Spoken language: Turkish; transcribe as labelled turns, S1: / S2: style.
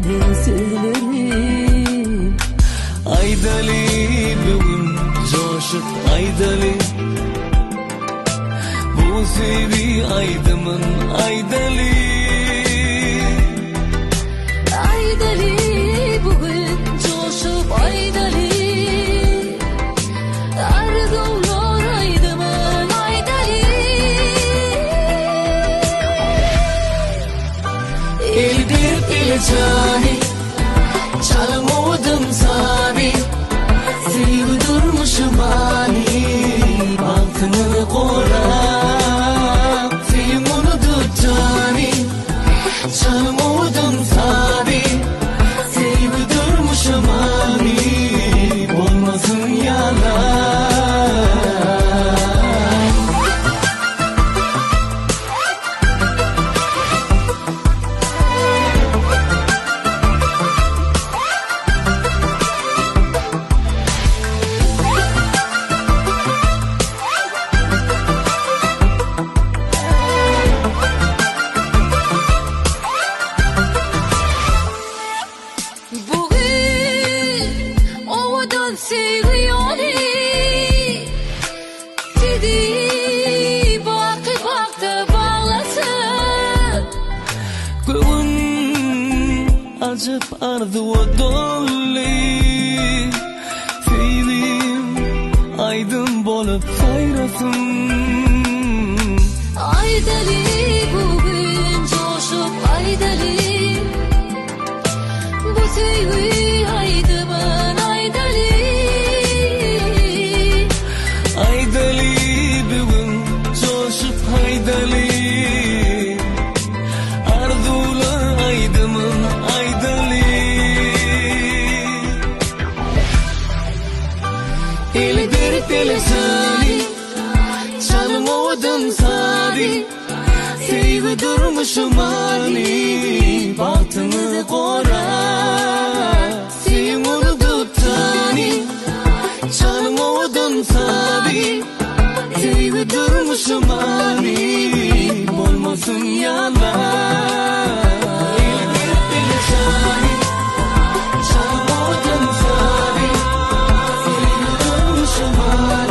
S1: seni söylerim.
S2: Aydali bugün coşup aydali, bu sevi aydımın aydali.
S1: Aydali bugün coşup aydali, arzumlar aydımın aydali.
S2: Eldir el cani, çalmadım sabi, sevgi durmuşum ani, baktını kora. Film unutup cani, çalmadım sabi, sevgi durmuşum ani, olmasın yalan.
S1: Bugün ovadan seviyorum, sizi bakıp baktı bağlasın.
S2: Göğün acıp ardı o dolly, film aydın bolup sayrasın.
S1: Aydali bugün coşup aydali, bu sevgi aydımın aydali.
S2: Aydali bugün coşup aydali, arzular aydımın aydali. Eldir telesani, çalmadım sabi, sevgi durmuşum ani, baktını kora. Sevgi unutup tani, çalmadım sabi, sevgi durmuşum ani, olmasın yalan. Eldir telesani, çalmadım sabi, sevgi durmuşum ani.